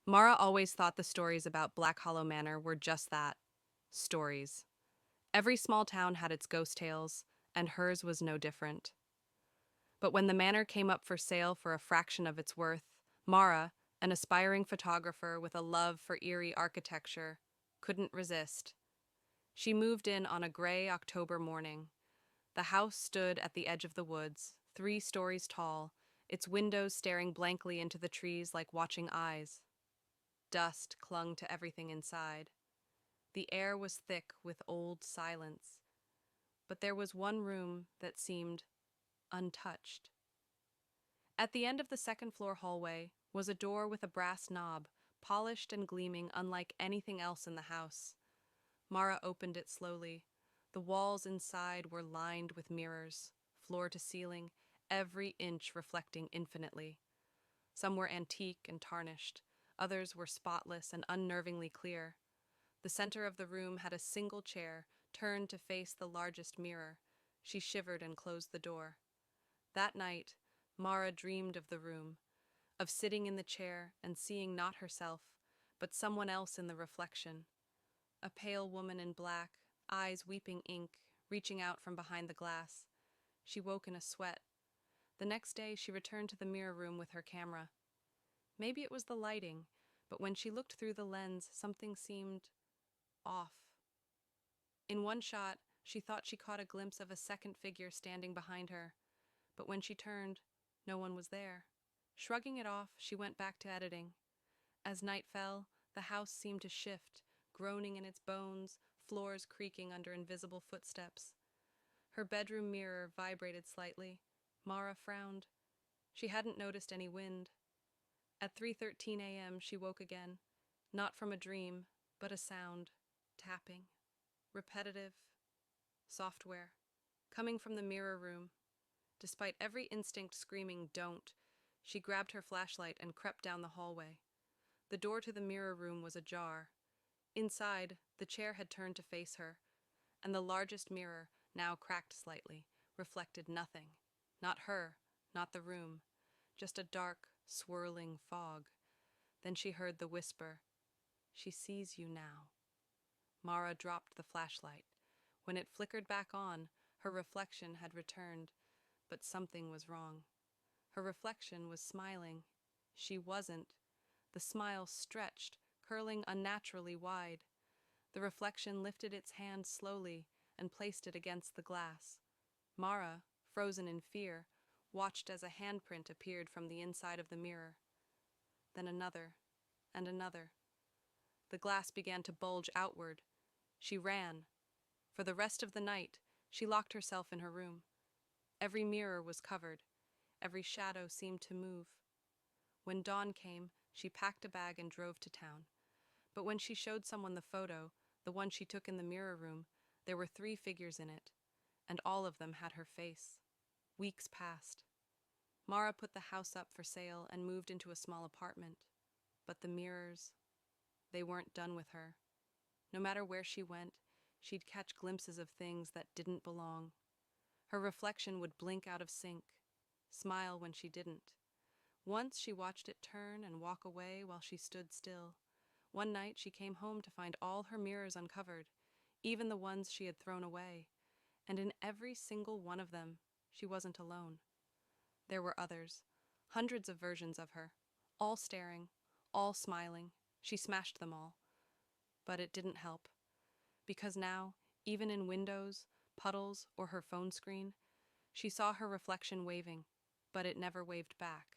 Mara always thought the stories about Black Hollow Manor were just that, stories. Every small town had its ghost tales, and hers was no different. But when the manor came up for sale for a fraction of its worth, Mara, an aspiring photographer with a love for eerie architecture, couldn't resist. She moved in on a gray October morning. The house stood at the edge of the woods, 3 stories tall, its windows staring blankly into the trees like watching eyes. Dust clung to everything inside. The air was thick with old silence, but there was one room that seemed untouched. At the end of the second-floor hallway was a door with a brass knob, polished and gleaming unlike anything else in the house. Mara opened it slowly. The walls inside were lined with mirrors, floor to ceiling, every inch reflecting infinitely. Some were antique and tarnished, others were spotless and unnervingly clear. The center of the room had a single chair, turned to face the largest mirror. She shivered and closed the door. That night, Mara dreamed of the room, of sitting in the chair and seeing not herself, but someone else in the reflection. A pale woman in black, eyes weeping ink, reaching out from behind the glass. She woke in a sweat. The next day, she returned to the mirror room with her camera. Maybe it was the lighting, but when she looked through the lens, something seemed off. In one shot, she thought she caught a glimpse of a second figure standing behind her, but when she turned, no one was there. Shrugging it off, she went back to editing. As night fell, the house seemed to shift, groaning in its bones, floors creaking under invisible footsteps. Her bedroom mirror vibrated slightly. Mara frowned. She hadn't noticed any wind. At 3:13 a.m., she woke again, not from a dream, but a sound, tapping, repetitive, software, coming from the mirror room. Despite every instinct screaming, "Don't," she grabbed her flashlight and crept down the hallway. The door to the mirror room was ajar. Inside, the chair had turned to face her, and the largest mirror, now cracked slightly, reflected nothing. Not her, not the room, just a dark, swirling fog. Then she heard the whisper, "She sees you now." Mara dropped the flashlight. When it flickered back on, her reflection had returned, but something was wrong. Her reflection was smiling. She wasn't. The smile stretched, curling unnaturally wide. The reflection lifted its hand slowly and placed it against the glass. Mara, frozen in fear, watched as a handprint appeared from the inside of the mirror. Then another, and another. The glass began to bulge outward. She ran. For the rest of the night, she locked herself in her room. Every mirror was covered. Every shadow seemed to move. When dawn came, she packed a bag and drove to town. But when she showed someone the photo, the one she took in the mirror room, there were 3 figures in it, and all of them had her face. Weeks passed. Mara put the house up for sale and moved into a small apartment. But the mirrors, they weren't done with her. No matter where she went, she'd catch glimpses of things that didn't belong. Her reflection would blink out of sync, smile when she didn't. Once she watched it turn and walk away while she stood still. One night she came home to find all her mirrors uncovered, even the ones she had thrown away. And in every single one of them, she wasn't alone. There were others, hundreds of versions of her, all staring, all smiling. She smashed them all. But it didn't help. Because now, even in windows, puddles, or her phone screen, she saw her reflection waving, but it never waved back.